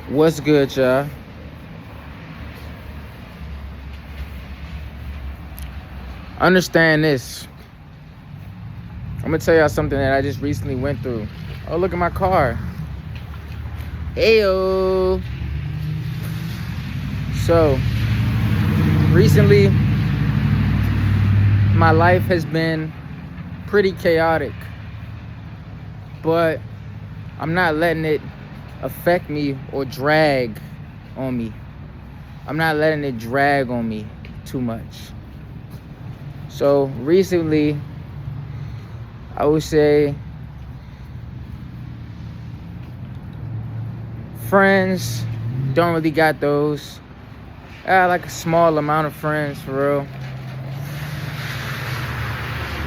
What's good, y'all? Understand this. I'm gonna tell y'all something that I just recently went through. Oh, look at my car. Ayo. So, recently, my life has been pretty chaotic, but I'm not letting it affect me or drag on me. I'm not letting it drag on me too much. So, recently, I would say friends, don't really got those. I got like a small amount of friends, for real.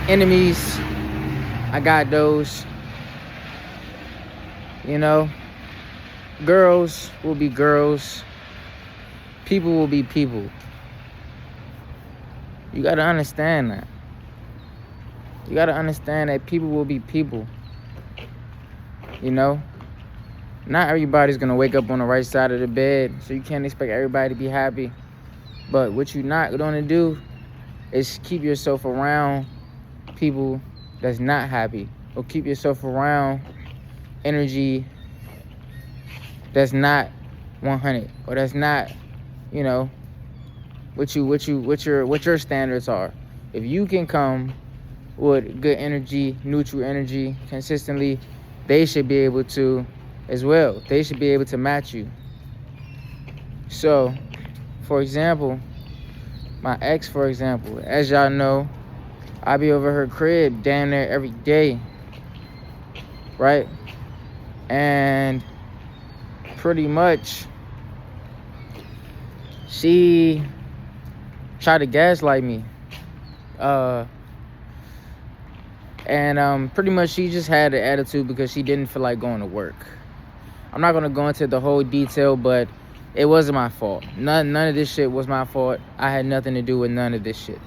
Enemies, I got those. You know, girls will be girls. People will be people. You gotta understand that. You gotta understand that people will be people. You know? Not everybody's gonna wake up on the right side of the bed, so you can't expect everybody to be happy. But what you're not gonna do is keep yourself around people that's not happy, or keep yourself around energy that's not 100, or that's not, you know, what your standards are. If you can come with good energy, neutral energy consistently, they should be able to as well. They should be able to match you. So, for example, my ex, for example, as y'all know, I be over her crib damn near every day, right? And pretty much she tried to gaslight me. And pretty much she just had an attitude because she didn't feel like going to work. I'm not gonna go into the whole detail, but it wasn't my fault. None of this shit was my fault. I had nothing to do with none of this shit.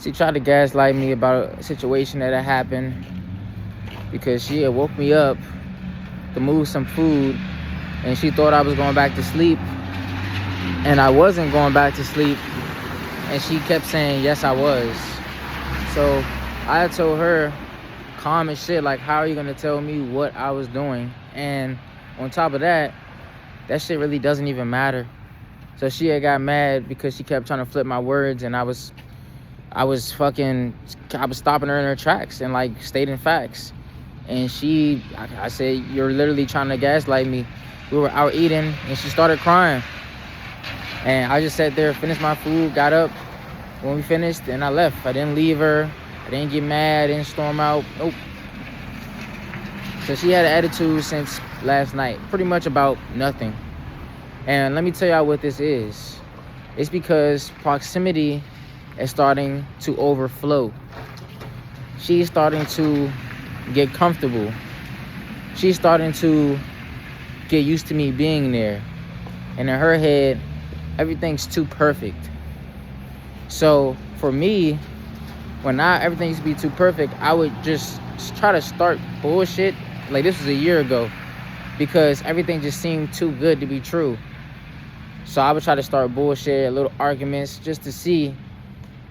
She tried to gaslight me about a situation that had happened because she had woke me up to move some food, and she thought I was going back to sleep, and I wasn't going back to sleep, and she kept saying yes I was. So I told her calm as shit, like, how are you gonna tell me what I was doing? And on top of that, that shit really doesn't even matter. So she had got mad because she kept trying to flip my words, and I was stopping her in her tracks and like stating facts. And I said, you're literally trying to gaslight me. We were out eating and she started crying. And I just sat there, finished my food, got up when we finished, and I left. I didn't leave her. I didn't get mad, I didn't storm out. Nope. So she had an attitude since last night, pretty much about nothing. And let me tell y'all what this is. It's because proximity is starting to overflow. She's starting to get comfortable. She's starting to get used to me being there. And in her head, everything's too perfect. So for me, when everything used to be too perfect, I would just try to start bullshit. Like, this was a year ago, because everything just seemed too good to be true. So I would try to start bullshit, little arguments, just to see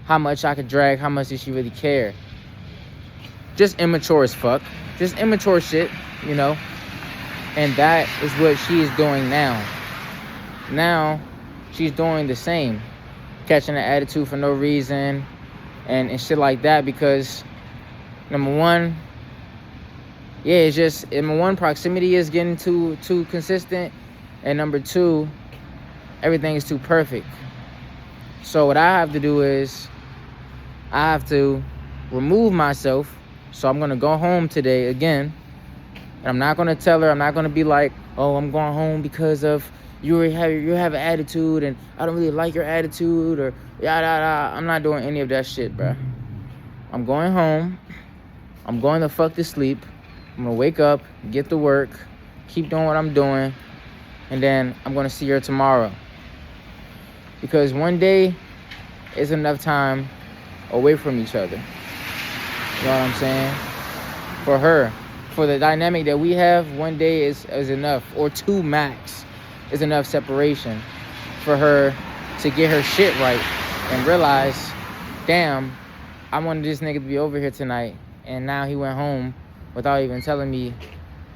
how much I could drag, how much did she really care. Just immature as fuck. Just immature shit, you know. And that is what she is doing now. Now, she's doing the same. Catching an attitude for no reason and shit like that, because number one, proximity is getting too consistent, and number two, everything is too perfect. So what I have to do is I have to remove myself. So I'm gonna go home today again, and I'm not gonna tell her. I'm not gonna be like, oh, I'm going home because of you have an attitude and I don't really like your attitude, or yada yada. I'm not doing any of that shit, bruh. I'm going home. I'm going the fuck to sleep. I'm gonna wake up, get to work, keep doing what I'm doing, and then I'm gonna see her tomorrow. Because one day is enough time away from each other. You know what I'm saying? For her. for the dynamic that we have, one day is enough, or two max is enough separation for her to get her shit right and realize, damn, I wanted this nigga to be over here tonight, and now he went home without even telling me,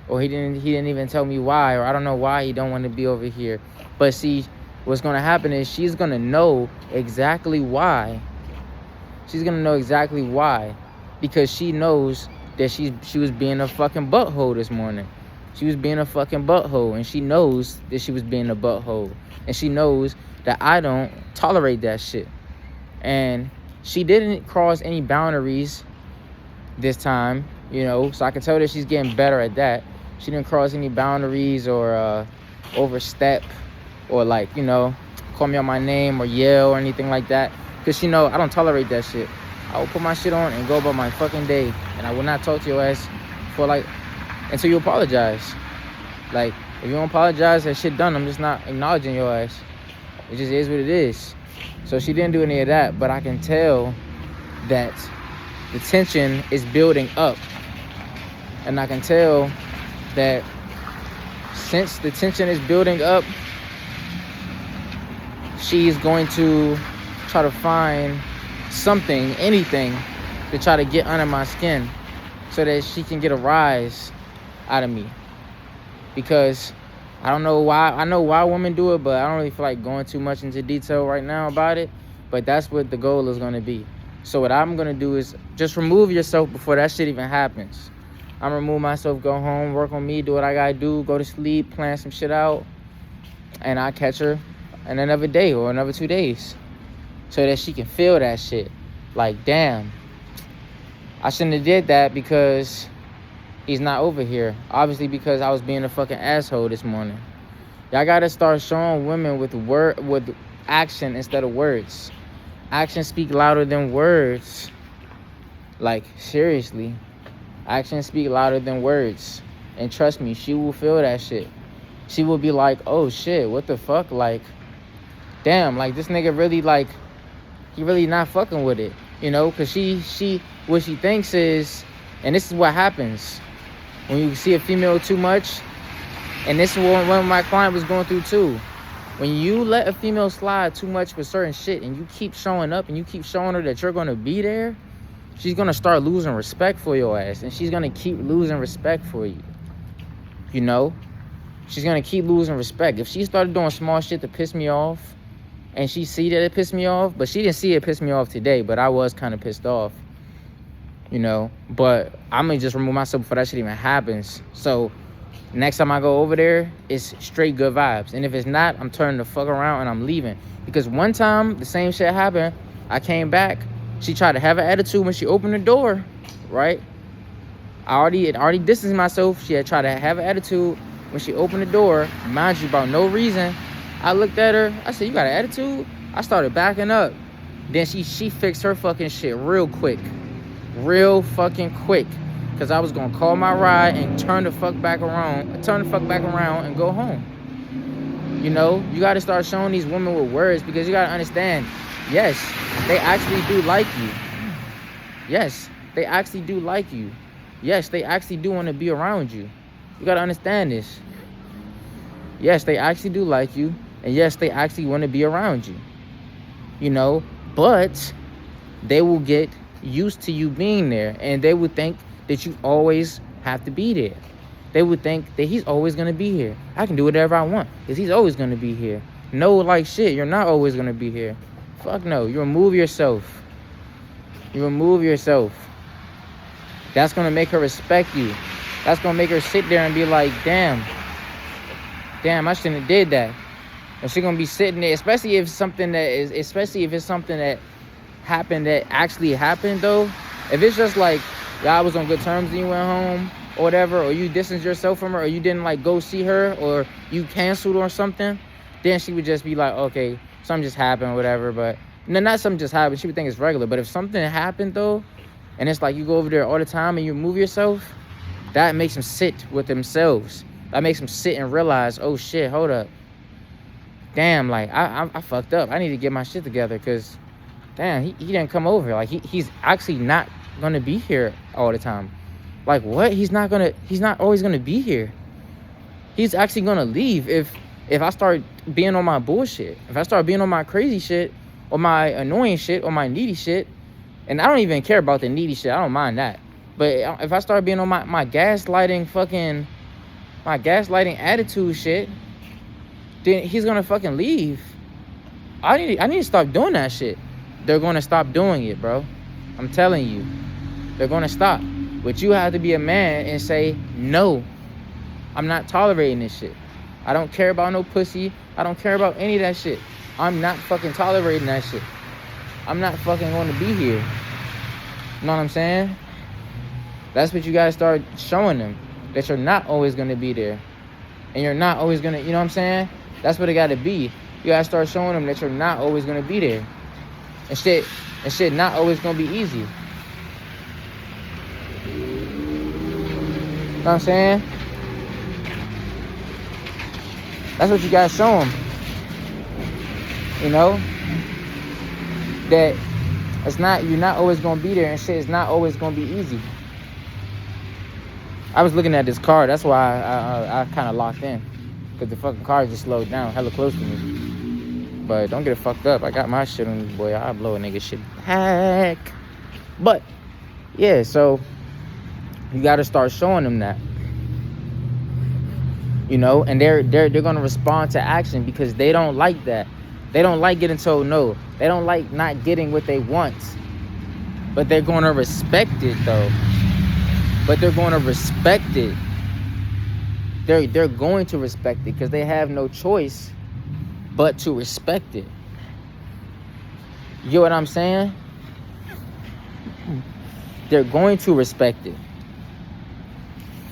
or he didn't even tell me why, or I don't know why he don't want to be over here. But see, what's gonna happen is she's gonna know exactly why. She's gonna know exactly why, because she knows that she was being a fucking butthole this morning. She was being a fucking butthole, and she knows that she was being a butthole, and she knows that I don't tolerate that shit. And she didn't cross any boundaries this time, you know, so I can tell that she's getting better at that. She didn't cross any boundaries or overstep or, like, you know, call me on my name or yell or anything like that, because she know I don't tolerate that shit. I will put my shit on and go about my fucking day, and I will not talk to your ass for, like, until you apologize. Like, if you don't apologize, that shit done. I'm just not acknowledging your ass. It just is what it is. So she didn't do any of that, but I can tell that the tension is building up. And I can tell that since the tension is building up, she's going to try to find something, anything, to try to get under my skin so that she can get a rise out of me. Because I don't know why. I know why women do it, but I don't really feel like going too much into detail right now about it. But that's what the goal is going to be. So what I'm going to do is just remove yourself before that shit even happens. I'm going to remove myself, go home, work on me, do what I got to do, go to sleep, plan some shit out. And I'll catch her in another day or another 2 days, so that she can feel that shit. Like, damn, I shouldn't have did that because he's not over here. Obviously, because I was being a fucking asshole this morning. Y'all gotta start showing women with action instead of words. Actions speak louder than words. Like, seriously. Actions speak louder than words. And trust me, she will feel that shit. She will be like, oh shit, what the fuck? Like, damn, like, this nigga really, like, he really not fucking with it. You know, because what she thinks is, and this is what happens when you see a female too much, and this is what my client was going through too. When you let a female slide too much with certain shit, and you keep showing up and you keep showing her that you're going to be there, she's going to start losing respect for your ass, and she's going to keep losing respect for you. You know? She's going to keep losing respect. If she started doing small shit to piss me off, and she see that it pissed me off, but she didn't see it piss me off today, but I was kind of pissed off, you know. But I'm going to just remove myself before that shit even happens. So next time I go over there, it's straight good vibes. And if it's not, I'm turning the fuck around and I'm leaving. Because one time, the same shit happened. I came back. She tried to have an attitude when she opened the door, right? I already distanced myself. She had tried to have an attitude when she opened the door. Mind you, about no reason. I looked at her. I said, you got an attitude? I started backing up. Then she fixed her fucking shit real quick. Real fucking quick. Because I was going to call my ride and turn the fuck back around and go home. You know, you got to start showing these women with words, because you got to understand, yes, they actually do like you. Yes, they actually do like you. Yes, they actually do want to be around you. You got to understand this. Yes, they actually do like you. And yes, they actually want to be around you. You know, but they will get used to you being there. And they would think that you always have to be there. They would think that he's always going to be here. I can do whatever I want because he's always going to be here. No, like shit, you're not always going to be here. Fuck no. You remove yourself. You remove yourself. That's going to make her respect you. That's going to make her sit there and be like, damn, I shouldn't have did that. And she's going to be sitting there, especially if it's something that happened that actually happened, though. If it's just like, y'all was on good terms and you went home or whatever, or you distanced yourself from her, or you didn't, like, go see her, or you canceled or something, then she would just be like, okay, something just happened or whatever. But, no, not something just happened. She would think it's regular. But if something happened, though, and it's like you go over there all the time and you move yourself, that makes them sit with themselves. That makes them sit and realize, oh, shit, hold up. Damn, like, I fucked up. I need to get my shit together because, damn, he didn't come over. Like, he's actually not going to be here all the time. Like, what? He's not always gonna be here. He's actually gonna leave if I start being on my bullshit. If I start being on my crazy shit, or my annoying shit, or my needy shit. And I don't even care about the needy shit. I don't mind that. But if I start being on my gaslighting attitude shit, then he's gonna fucking leave. I need to stop doing that shit. They're gonna stop doing it, bro. I'm telling you. They're gonna stop. But you have to be a man and say, no, I'm not tolerating this shit. I don't care about no pussy. I don't care about any of that shit. I'm not fucking tolerating that shit. I'm not fucking going to be here. You know what I'm saying? That's what you guys start showing them. That you're not always going to be there. And you're not always going to, you know what I'm saying? That's what it got to be. You got to start showing them that you're not always going to be there. And shit not always going to be easy. You know what I'm saying? That's what you gotta show them. You know? That you're not always gonna be there, and shit is not always gonna be easy. I was looking at this car, that's why I kind of locked in. Because the fucking car just slowed down hella close to me. But don't get it fucked up. I got my shit on this boy. I'll blow a nigga shit back. But, yeah, so you gotta start showing them that. You know, and they're gonna respond to action because they don't like that. They don't like getting told no. They don't like not getting what they want. But they're gonna respect it though. But they're gonna respect it. They're going to respect it because they have no choice but to respect it. You know what I'm saying? They're going to respect it.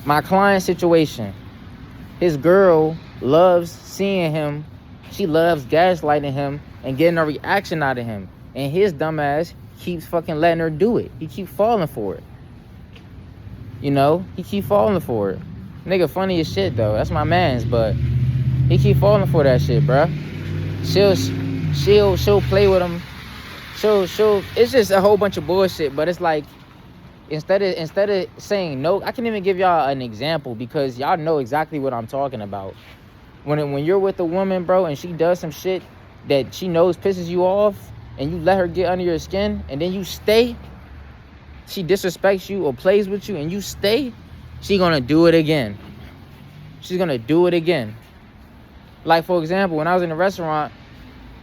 My client situation. His girl loves seeing him. She loves gaslighting him and getting a reaction out of him. And his dumb ass keeps fucking letting her do it. He keeps falling for it. You know? He keep falling for it. Nigga funny as shit, though. That's my mans, but he keep falling for that shit, bruh. She'll play with him. She'll it's just a whole bunch of bullshit, but it's like instead of saying no, I can even give y'all an example because y'all know exactly what I'm talking about. When you're with a woman, bro, and she does some shit that she knows pisses you off, and you let her get under your skin, and then you stay, she disrespects you or plays with you, and you stay, she gonna do it again. She's gonna do it again. Like, for example, when I was in the restaurant,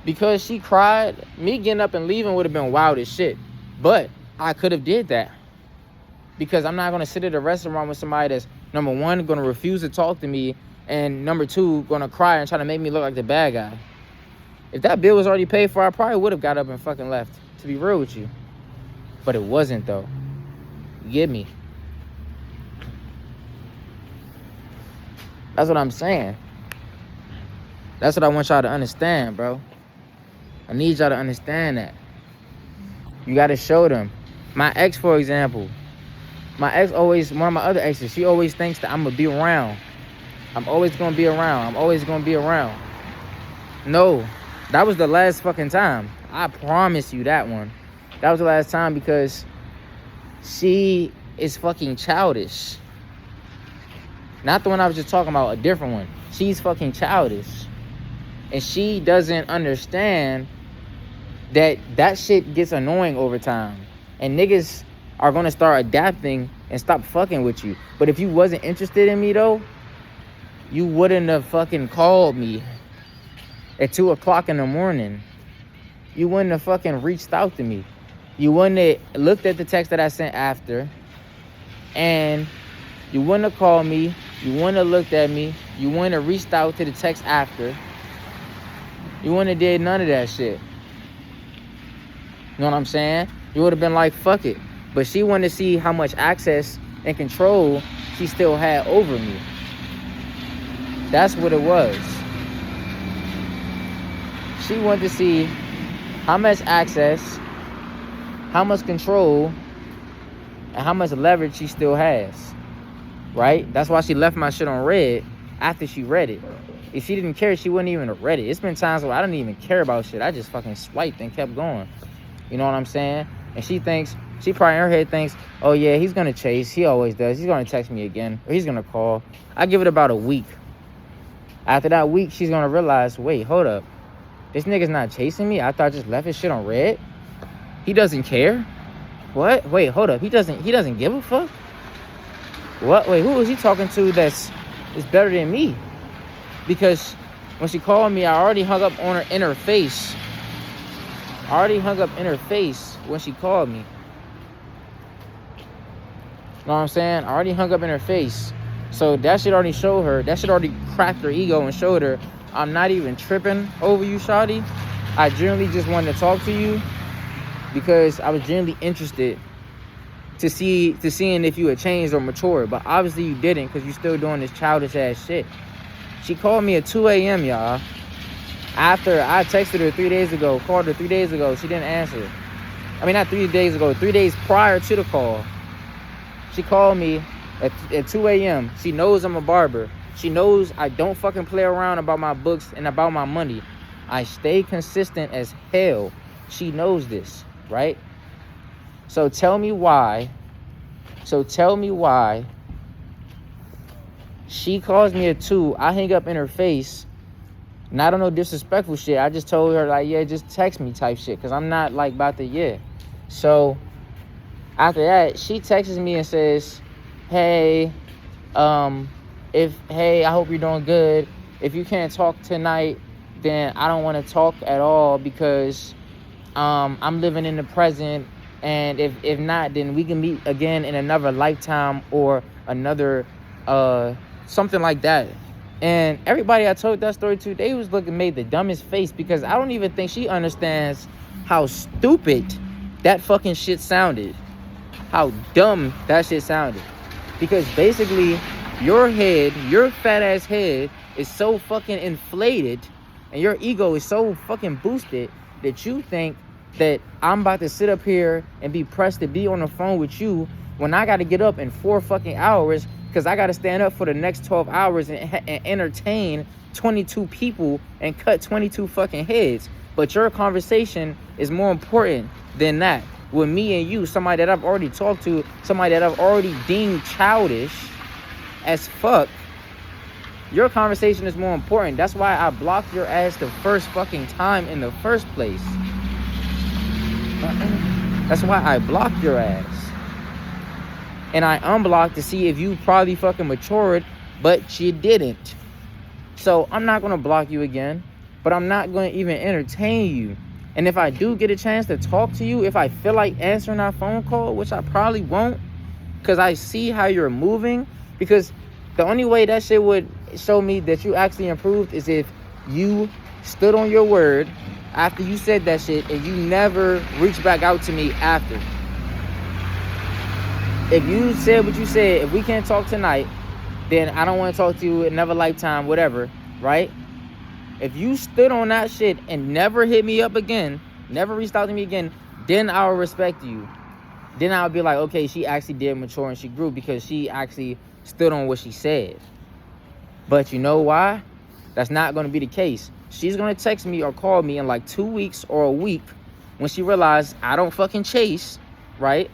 because she cried, me getting up and leaving would have been wild as shit. But I could have did that. Because I'm not going to sit at a restaurant with somebody that's, number one, going to refuse to talk to me, and number two, going to cry and try to make me look like the bad guy. If that bill was already paid for, I probably would have got up and fucking left, to be real with you. But it wasn't, though. You get me? That's what I'm saying. That's what I want y'all to understand, bro. I need y'all to understand that. You got to show them. My ex, for example. My ex always, one of my other exes, she always thinks that I'm going to be around. I'm always going to be around. I'm always going to be around. No. That was the last fucking time. I promise you that one. That was the last time because she is fucking childish. Not the one I was just talking about, a different one. She's fucking childish. And she doesn't understand that shit gets annoying over time. And niggas are going to start adapting and stop fucking with you. But if you wasn't interested in me, though, you wouldn't have fucking called me at 2 o'clock in the morning. You wouldn't have fucking reached out to me. You wouldn't have looked at the text that I sent after. And you wouldn't have called me. You wouldn't have looked at me. You wouldn't have reached out to the text after. You wouldn't have did none of that shit. You know what I'm saying? You would have been like, fuck it. But she wanted to see how much access and control she still had over me. That's what it was. She wanted to see how much access, how much control, and how much leverage she still has. Right? That's why she left my shit on red after she read it. If she didn't care, she wouldn't even have read it. It's been times where I didn't even care about shit. I just fucking swiped and kept going. You know what I'm saying? And she thinks She probably in her head thinks, oh yeah, he's gonna chase. He always does. He's gonna text me again, or he's gonna call. I give it about a week. After that week, she's gonna realize, wait, hold up. This nigga's not chasing me. I thought I just left his shit on red. He doesn't care. What? Wait, hold up. He doesn't give a fuck? What? Wait, who is he talking to that's better than me? Because when she called me, I already hung up on her in her face. I already hung up in her face when she called me. You know what I'm saying? I already hung up in her face. So that shit already showed her. That shit already cracked her ego and showed her, I'm not even tripping over you, shawty. I genuinely just wanted to talk to you because I was genuinely interested to seeing if you had changed or matured. But obviously you didn't, because you still doing this childish ass shit. She called me at 2 a.m., y'all. After I texted her 3 days ago, called her 3 days ago, she didn't answer. I mean, not 3 days ago, 3 days prior to the call. She called me at 2 a.m. She knows I'm a barber. She knows I don't fucking play around about my books and about my money. I stay consistent as hell. She knows this, right? So tell me why she calls me at 2. I hang up in her face. Not on no disrespectful shit. I just told her, like, yeah, just text me type shit. Because I'm not, like, about to, yeah. So after that, she texts me and says, hey, I hope you're doing good. If you can't talk tonight, then I don't want to talk at all, because I'm living in the present, and if not, then we can meet again in another lifetime or another something like that. And everybody I told that story to, they was made the dumbest face, because I don't even think she understands how stupid that fucking shit sounded, how dumb that shit sounded. Because basically your head, your fat ass head, is so fucking inflated, and your ego is so fucking boosted, that you think that I'm about to sit up here and be pressed to be on the phone with you when I got to get up in 4 fucking hours, because I got to stand up for the next 12 hours and entertain 22 people and cut 22 fucking heads. But your conversation is more important than that. With me and you, somebody that I've already talked to, somebody that I've already deemed childish as fuck, your conversation is more important. That's why I blocked your ass the first fucking time in the first place. That's why I blocked your ass. And I unblocked to see if you probably fucking matured, but you didn't. So I'm not going to block you again, but I'm not going to even entertain you. And if I do get a chance to talk to you, if I feel like answering that phone call, which I probably won't, because I see how you're moving, because the only way that shit would show me that you actually improved is if you stood on your word after you said that shit and you never reached back out to me after. If you said what you said, if we can't talk tonight, then I don't want to talk to you in another lifetime, whatever, right? If you stood on that shit and never hit me up again, never reached out to me again, then I'll respect you. Then I'll be like, okay, she actually did mature and she grew, because she actually stood on what she said. But you know why? That's not going to be the case. She's going to text me or call me in like 2 weeks or a week when she realizes I don't fucking chase, right?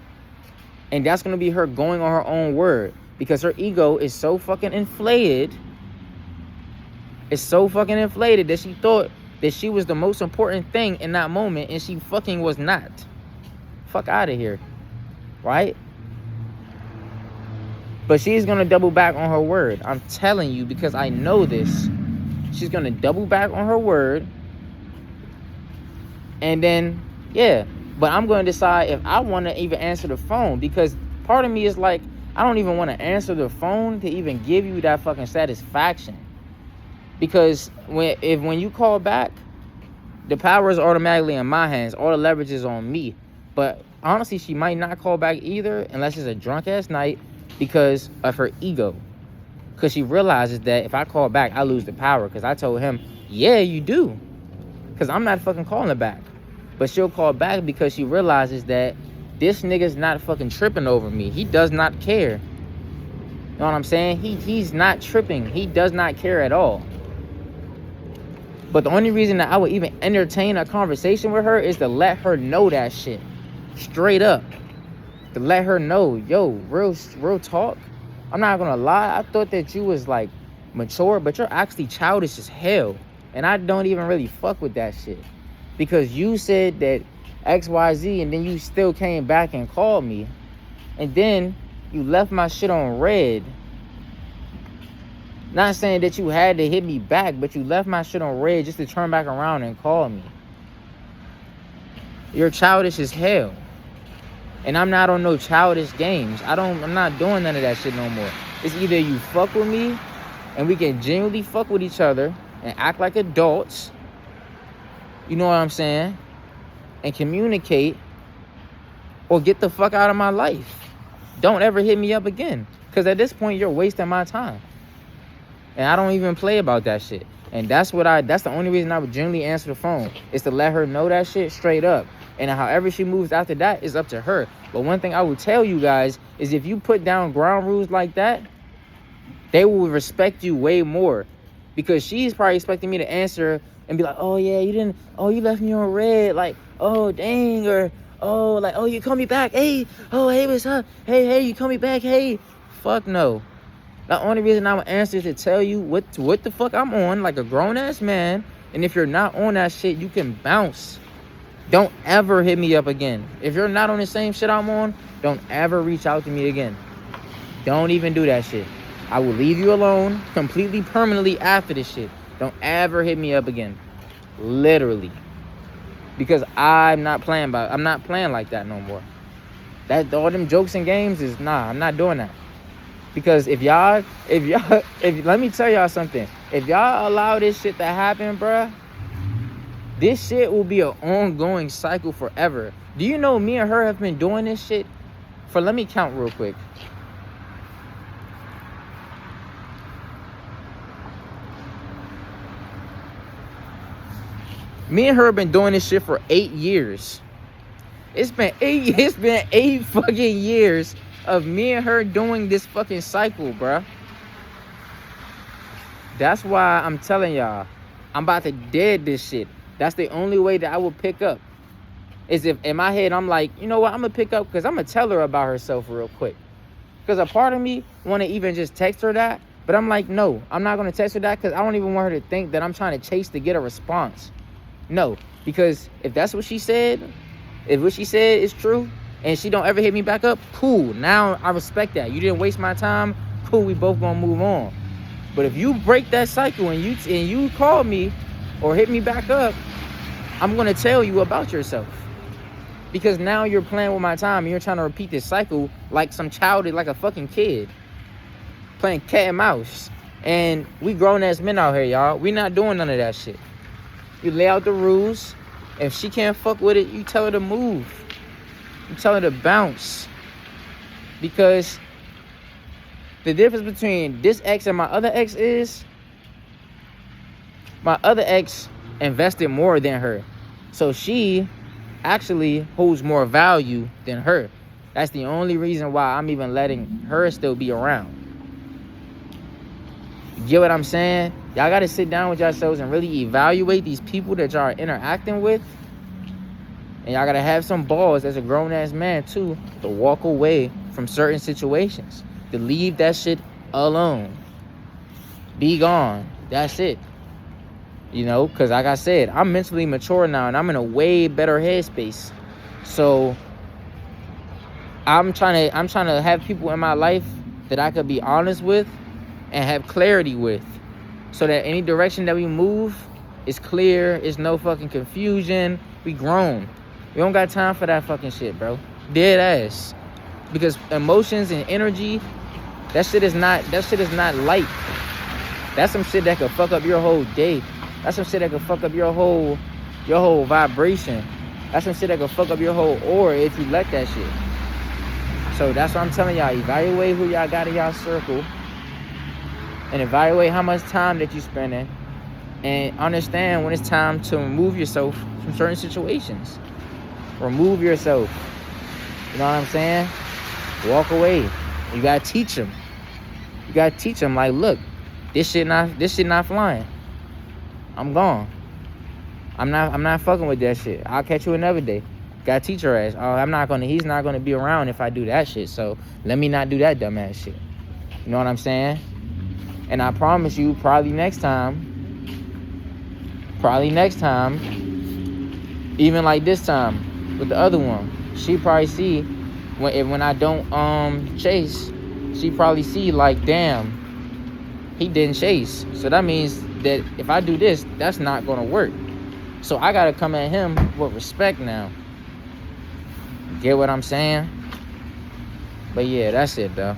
And that's going to be her going on her own word, because her ego is so fucking inflated. It's so fucking inflated that she thought that she was the most important thing in that moment, and she fucking was not. Fuck out of here, right? But she's going to double back on her word. I'm telling you, because I know this. She's going to double back on her word. And then, yeah. But I'm going to decide if I want to even answer the phone, because part of me is like, I don't even want to answer the phone to even give you that fucking satisfaction. Because when you call back, the power is automatically in my hands. All the leverage is on me. But honestly, she might not call back either, unless it's a drunk ass night, because of her ego. Because she realizes that if I call back, I lose the power. Because I told him, yeah, you do. Because I'm not fucking calling her back. But she'll call back because she realizes that this nigga's not fucking tripping over me. He does not care. You know what I'm saying? He's not tripping. He does not care at all. But the only reason that I would even entertain a conversation with her is to let her know that shit. Straight up. to let her know, yo, real talk. I'm not gonna lie. I thought that you was like mature, but you're actually childish as hell. And I don't even really fuck with that shit. Because you said that XYZ and then you still came back and called me. And then you left my shit on red. Not saying that you had to hit me back, but you left my shit on red just to turn back around and call me. You're childish as hell. And I'm not on no childish games. I'm not doing none of that shit no more. It's either you fuck with me and we can genuinely fuck with each other and act like adults. You know what I'm saying? And communicate, or get the fuck out of my life. Don't ever hit me up again. Because at this point, you're wasting my time. And I don't even play about that shit. And that's the only reason I would generally answer the phone, is to let her know that shit straight up. And however she moves after that is up to her. But one thing I will tell you guys is, if you put down ground rules like that, they will respect you way more. Because she's probably expecting me to answer and be like, oh yeah, you left me on red, like, oh dang, or oh, like, oh, you call me back, hey, oh, hey, what's up, hey, you call me back, hey. Fuck no. The only reason I would answer is to tell you what the fuck I'm on, like a grown-ass man. And if you're not on that shit, you can bounce. Don't ever hit me up again. If you're not on the same shit I'm on, don't ever reach out to me again. Don't even do that shit. I will leave you alone completely, permanently after this shit. Don't ever hit me up again. Literally. Because I'm not playing like that no more. That all them jokes and games is, nah, I'm not doing that. Because if let me tell y'all something. If y'all allow this shit to happen, bruh, this shit will be an ongoing cycle forever. Do you know me and her have been doing this shit for, let me count real quick. Me and her have been doing this shit for 8 years. It's been 8 fucking years of me and her doing this fucking cycle, bruh. That's why I'm telling y'all, I'm about to dead this shit. That's the only way that I will pick up. Is if in my head I'm like, you know what, I'm gonna pick up, because I'm gonna tell her about herself real quick. Because a part of me want to even just text her that, but I'm like, no, I'm not gonna text her that, because I don't even want her to think that I'm trying to chase to get a response. No, because if that's what she said, if what she said is true, and she don't ever hit me back up, cool. Now I respect that. You didn't waste my time. Cool, we both gonna move on. But if you break that cycle and you call me or hit me back up, I'm gonna tell you about yourself. Because now you're playing with my time and you're trying to repeat this cycle like some child, like a fucking kid. Playing cat and mouse. And we grown ass men out here, y'all. We not doing none of that shit. You lay out the rules. If she can't fuck with it, you tell her to move. You tell her to bounce. Because the difference between this ex and my other ex is, my other ex invested more than her. So she actually holds more value than her. That's the only reason why I'm even letting her still be around. You get what I'm saying? Y'all got to sit down with yourselves and really evaluate these people that y'all are interacting with. And y'all got to have some balls as a grown-ass man, too, to walk away from certain situations. To leave that shit alone. Be gone. That's it. You know, because like I said, I'm mentally mature now and I'm in a way better headspace. So I'm trying to have people in my life that I could be honest with and have clarity with, so that any direction that we move is clear, it's no fucking confusion. We grown. We don't got time for that fucking shit, bro. Dead ass. Because emotions and energy, that shit is not light. That's some shit that could fuck up your whole day. That's some shit that could fuck up your whole vibration. That's some shit that could fuck up your whole aura if you let that shit. So that's what I'm telling y'all. Evaluate who y'all got in y'all circle. And evaluate how much time that you spending. And understand when it's time to remove yourself from certain situations. Remove yourself. You know what I'm saying? Walk away. You gotta teach them. You gotta teach them, like, look, this shit not flying. I'm gone. I'm not fucking with that shit. I'll catch you another day. Gotta teach her ass. Oh, he's not gonna be around if I do that shit. So let me not do that dumbass shit. You know what I'm saying? And I promise you, probably next time, even like this time with the other one, she probably see when I don't chase, she probably see like, damn, he didn't chase. So that means that if I do this, that's not gonna work. So I gotta come at him with respect now. Get what I'm saying? But yeah, that's it though.